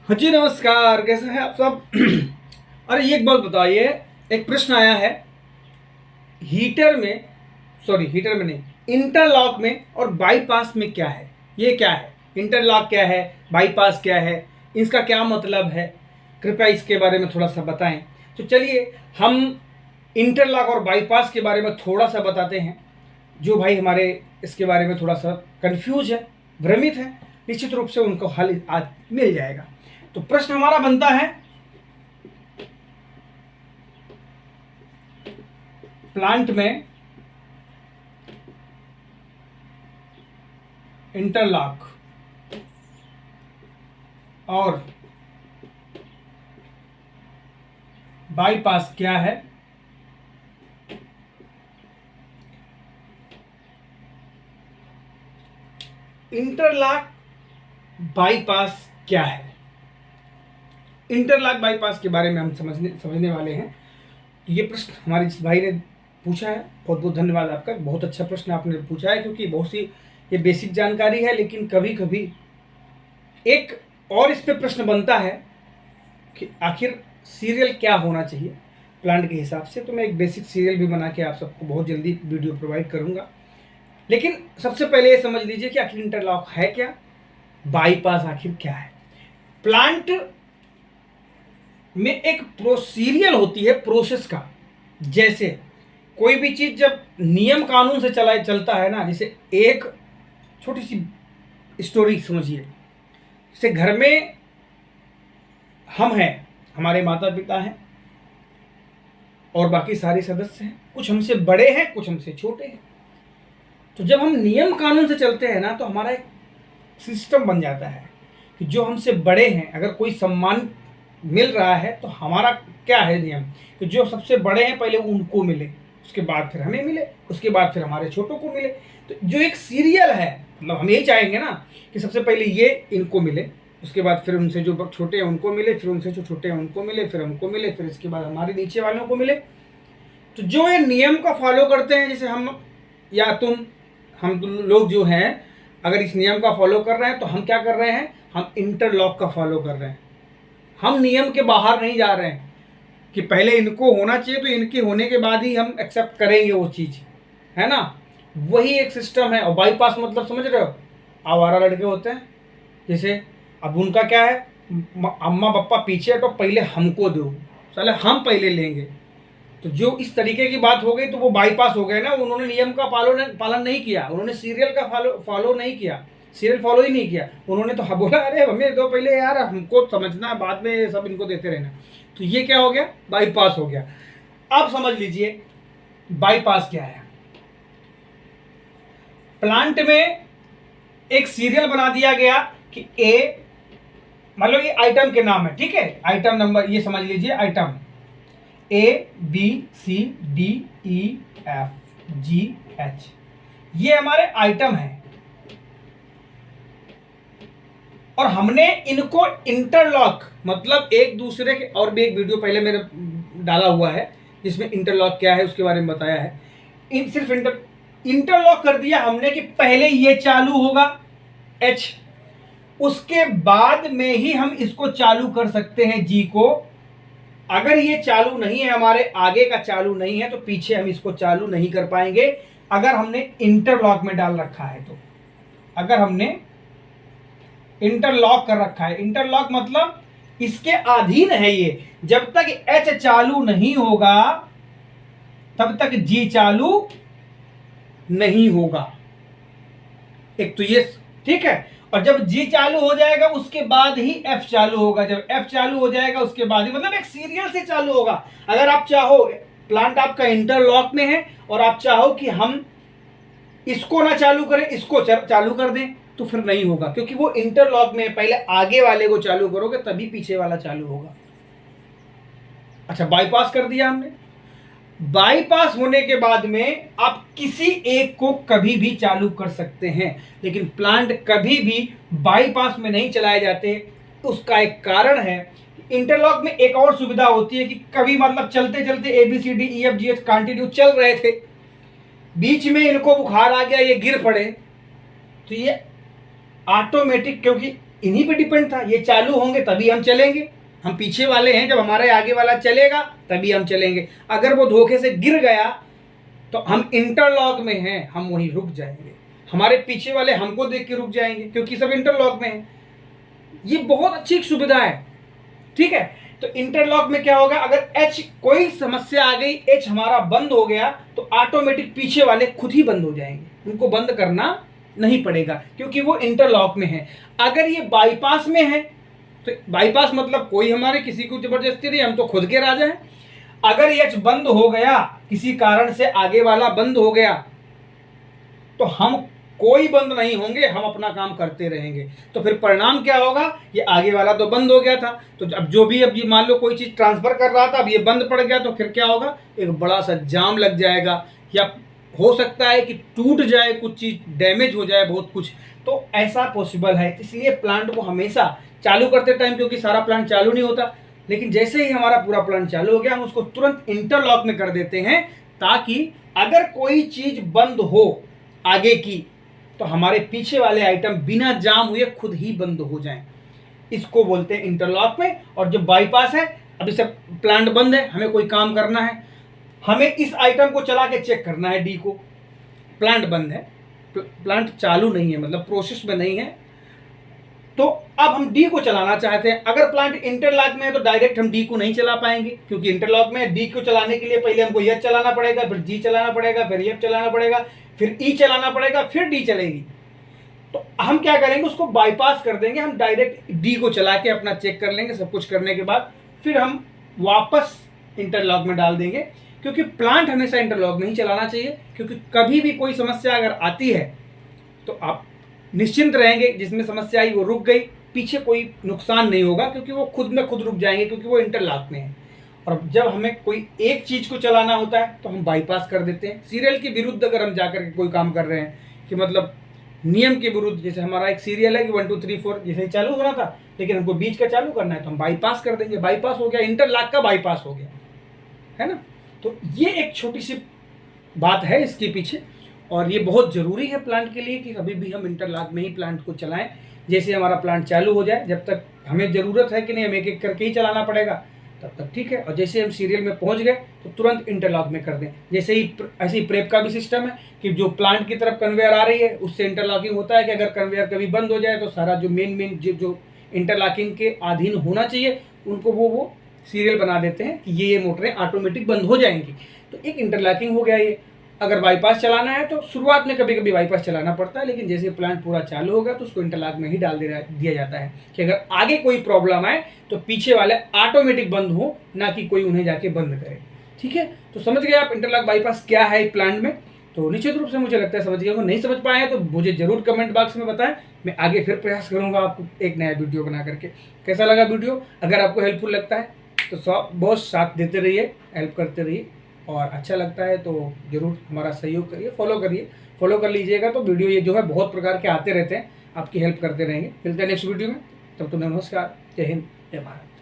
हाँ जी, नमस्कार। कैसे हैं आप सब? अरे एक बात बताइए, एक प्रश्न आया है। हीटर में, सॉरी हीटर में नहीं, इंटरलॉक में और बाईपास में क्या है? ये क्या है? इंटरलॉक क्या है? बाईपास क्या है? इसका क्या मतलब है? कृपया इसके बारे में थोड़ा सा बताएं। तो चलिए हम इंटरलॉक और बाईपास के बारे में थोड़ा सा बताते हैं। जो भाई हमारे इसके बारे में थोड़ा सा कंफ्यूज है, भ्रमित है, निश्चित रूप से उनको हल आज मिल जाएगा। तो प्रश्न हमारा बनता है, प्लांट में इंटरलॉक और बाईपास क्या है? इंटरलॉक बाईपास क्या है? इंटरलॉक बाईपास के बारे में हम समझने वाले हैं। ये प्रश्न हमारे जिस भाई ने पूछा है, बहुत बहुत धन्यवाद आपका। बहुत अच्छा प्रश्न आपने पूछा है, क्योंकि बहुत सी ये बेसिक जानकारी है, लेकिन कभी कभी एक और इस पे प्रश्न बनता है कि आखिर सीरियल क्या होना चाहिए प्लांट के हिसाब से। तो मैं एक बेसिक सीरियल भी बना के आप सबको बहुत जल्दी वीडियो प्रोवाइड करूंगा। लेकिन सबसे पहले ये समझ लीजिए कि आखिर इंटरलॉक है क्या, बाईपास आखिर क्या है। प्लांट में एक प्रोसीरियल होती है, प्रोसेस का। जैसे कोई भी चीज जब नियम कानून से चलता है ना, जैसे एक छोटी सी स्टोरी समझिए। जैसे घर में हम हैं, हमारे माता पिता हैं और बाकी सारे सदस्य हैं। कुछ हमसे बड़े हैं, कुछ हमसे छोटे हैं। तो जब हम नियम कानून से चलते हैं ना, तो हमारा एक सिस्टम बन जाता है कि जो हमसे बड़े हैं, अगर कोई सम्मान मिल रहा है तो हमारा क्या है नियम कि जो सबसे बड़े हैं पहले उनको मिले, उसके बाद फिर हमें मिले, उसके बाद फिर हमारे छोटों को मिले। तो जो एक सीरियल है, मतलब हम यही चाहेंगे ना कि सबसे पहले ये इनको मिले, उसके बाद फिर उनसे जो छोटे हैं उनको मिले, फिर उनसे जो छोटे हैं उनको मिले, फिर हमको मिले, फिर इसके बाद हमारे नीचे वालों को मिले। तो जो ये नियम का फॉलो करते हैं, जैसे हम या तुम, हम लोग जो हैं, अगर इस नियम का फॉलो कर रहे हैं तो हम क्या कर रहे हैं? हम इंटरलॉक का फॉलो कर रहे हैं। हम नियम के बाहर नहीं जा रहे हैं कि पहले इनको होना चाहिए तो इनके होने के बाद ही हम एक्सेप्ट करेंगे वो चीज़, है ना। वही एक सिस्टम है। और बाईपास मतलब समझ रहे हो, आवारा लड़के होते हैं, जैसे अब उनका क्या है, अम्मा पापा पीछे तो पहले हमको दो, साले हम पहले लेंगे। तो जो इस तरीके की बात हो गई तो वो बाईपास हो गए ना। उन्होंने नियम का पालन नहीं किया, उन्होंने सीरियल का फॉलो नहीं किया, सीरियल फॉलो ही नहीं किया। उन्होंने तो बोला अरे हमें दो पहले यार, हमको समझना, बाद में सब इनको देते रहना। तो ये क्या हो गया? बाईपास हो गया। अब समझ लीजिए बाईपास क्या है। प्लांट में एक सीरियल बना दिया गया कि ए, मतलब ये आइटम के नाम है, ठीक है, आइटम नंबर ये समझ लीजिए, आइटम ABCDEFGH, ये हमारे आइटम है। और हमने इनको इंटरलॉक, मतलब एक दूसरे के, और भी एक वीडियो पहले मेरे डाला हुआ है जिसमें इंटरलॉक क्या है उसके बारे में बताया है। सिर्फ इंटरलॉक कर दिया हमने कि पहले ये चालू होगा H, उसके बाद में ही हम इसको चालू कर सकते हैं G को। अगर ये चालू नहीं है, हमारे आगे का चालू नहीं है, तो पीछे हम इसको चालू नहीं कर पाएंगे अगर हमने इंटरलॉक में डाल रखा है। तो अगर हमने इंटरलॉक कर रखा है, इंटरलॉक मतलब इसके अधीन है ये, जब तक H चालू नहीं होगा तब तक G चालू नहीं होगा। एक तो ये ठीक है। और जब G चालू हो जाएगा उसके बाद ही F चालू होगा, जब F चालू हो जाएगा उसके बाद ही, मतलब एक सीरियल से चालू होगा। अगर आप चाहो, प्लांट आपका इंटरलॉक में है और आप चाहो कि हम इसको ना चालू करें, इसको चालू कर दें, तो फिर नहीं होगा, क्योंकि वो इंटरलॉक में पहले आगे वाले को चालू करोगे तभी पीछे वाला चालू होगा। अच्छा, बाईपास कर दिया हमने। बाईपास होने के बाद में आप किसी एक को कभी भी चालू कर सकते हैं, लेकिन प्लांट कभी भी बाईपास में नहीं चलाए जाते। उसका एक कारण है, इंटरलॉक में एक और सुविधा होती है कि कभी मतलब चलते चलते ABCDEFGH कंटिन्यू चल रहे थे, बीच में इनको बुखार आ गया, ये गिर पड़े, तो ये ऑटोमेटिक, क्योंकि इन्हीं पे डिपेंड था, ये चालू होंगे तभी हम चलेंगे, हम पीछे वाले हैं, जब हमारे आगे वाला चलेगा तभी हम चलेंगे। अगर वो धोखे से गिर गया तो हम इंटरलॉक में हैं, हम वहीं रुक जाएंगे, हमारे पीछे वाले हमको देख के रुक जाएंगे क्योंकि सब इंटरलॉक में हैं। ये बहुत अच्छी एक सुविधा है, ठीक है। तो इंटरलॉक में क्या होगा, अगर एच कोई समस्या आ गई, एच हमारा बंद हो गया तो ऑटोमेटिक पीछे वाले खुद ही बंद हो जाएंगे, उनको बंद करना नहीं पड़ेगा क्योंकि वो इंटरलॉक में है। अगर ये बाईपास में है तो बाईपास मतलब कोई हमारे किसी को जबरदस्ती नहीं, हम तो खुद के राजा हैं। अगर एच बंद हो गया, किसी कारण से आगे वाला बंद हो गया, तो हम कोई बंद नहीं होंगे, हम अपना काम करते रहेंगे। तो फिर परिणाम क्या होगा, ये आगे वाला तो बंद हो गया था, तो अब जो भी, अब ये मान लो कोई चीज़ ट्रांसफ़र कर रहा था, अब ये बंद पड़ गया, तो फिर क्या होगा, एक बड़ा सा जाम लग जाएगा, या हो सकता है कि टूट जाए, कुछ चीज़ डैमेज हो जाए, बहुत कुछ। तो ऐसा पॉसिबल है, इसलिए प्लांट को हमेशा चालू करते टाइम, क्योंकि सारा प्लांट चालू नहीं होता, लेकिन जैसे ही हमारा पूरा प्लांट चालू हो गया, हम उसको तुरंत इंटरलॉक में कर देते हैं, ताकि अगर कोई चीज़ बंद हो आगे की, तो हमारे पीछे वाले आइटम बिना जाम हुए खुद ही बंद हो जाएं। इसको बोलते हैं इंटरलॉक में। और जो बाईपास है, अभी सब प्लांट बंद है, हमें कोई काम करना है, हमें इस आइटम को चला के चेक करना है, डी को, प्लांट बंद है, प्लांट चालू नहीं है, मतलब प्रोसेस में नहीं है, तो अब हम डी को चलाना चाहते हैं। अगर प्लांट इंटरलॉक में है तो डायरेक्ट हम डी को नहीं चला पाएंगे, क्योंकि इंटरलॉक में है। डी को चलाने के लिए पहले हमको एच चलाना पड़ेगा, फिर जी चलाना पड़ेगा, फिर एफ चलाना पड़ेगा, फिर ई चलाना पड़ेगा, फिर डी चलेगी। तो हम क्या करेंगे, उसको बाईपास कर देंगे, हम डायरेक्ट डी को चला के अपना चेक कर लेंगे। सब कुछ करने के बाद फिर हम वापस इंटरलॉक में डाल देंगे, क्योंकि प्लांट हमेशा इंटरलॉक नहीं चलाना चाहिए, क्योंकि कभी भी कोई समस्या अगर आती है तो आप निश्चिंत रहेंगे, जिसमें समस्या आई वो रुक गई, पीछे कोई नुकसान नहीं होगा, क्योंकि वो खुद में खुद रुक जाएंगे, क्योंकि वो इंटरलॉक में है। और जब हमें कोई एक चीज़ को चलाना होता है तो हम बाईपास कर देते हैं। सीरियल के विरुद्ध अगर हम जाकर के कोई काम कर रहे हैं, कि मतलब नियम के विरुद्ध, जैसे हमारा एक सीरियल है कि 1 2 3 4 जैसे चालू होना था, लेकिन हमको बीच का चालू करना है, तो हम बाईपास कर देंगे। बाईपास हो गया, इंटरलॉक का बाईपास हो गया, है ना। तो ये एक छोटी सी बात है इसके पीछे, और ये बहुत ज़रूरी है प्लांट के लिए कि कभी भी हम इंटरलॉक में ही प्लांट को चलाएं। जैसे हमारा प्लांट चालू हो जाए, जब तक हमें ज़रूरत है कि नहीं, हम एक एक करके ही चलाना पड़ेगा, तब तक ठीक है। और जैसे हम सीरियल में पहुंच गए तो तुरंत इंटरलॉक में कर दें। जैसे ही ऐसे ही प्रेप का भी सिस्टम है कि जो प्लांट की तरफ कन्वेयर आ रही है, उससे इंटरलॉकिंग होता है कि अगर कन्वेयर कभी बंद हो जाए तो सारा जो मेन जो इंटरलॉकिंग के अधीन होना चाहिए, उनको वो सीरियल बना देते हैं कि ये मोटरें ऑटोमेटिक बंद हो जाएंगी। तो एक इंटरलॉकिंग हो गया ये। अगर बाईपास चलाना है तो शुरुआत में कभी कभी बाईपास चलाना पड़ता है, लेकिन जैसे प्लांट पूरा चालू होगा तो उसको इंटरलॉक में ही डाल दिया जाता है कि अगर आगे कोई प्रॉब्लम आए तो पीछे वाले ऑटोमेटिक बंद हो, ना कि कोई उन्हें जाके बंद करे। ठीक है, तो समझ गए आप इंटरलॉक बाईपास क्या है प्लांट में। तो निश्चित रूप से मुझे लगता है समझ गए। अगर नहीं समझ पाए तो मुझे जरूर कमेंट बॉक्स में बताएं, मैं आगे फिर प्रयास करूंगा आपको एक नया वीडियो बना करके। कैसा लगा वीडियो? अगर आपको हेल्पफुल लगता है तो बहुत साथ देते रहिए, हेल्प करते रहिए, और अच्छा लगता है तो ज़रूर हमारा सहयोग करिए, फॉलो कर लीजिएगा। तो वीडियो ये जो है बहुत प्रकार के आते रहते हैं, आपकी हेल्प करते रहेंगे। मिलते हैं नेक्स्ट वीडियो में, तब तक नमस्कार, जय हिंद, जय भारत।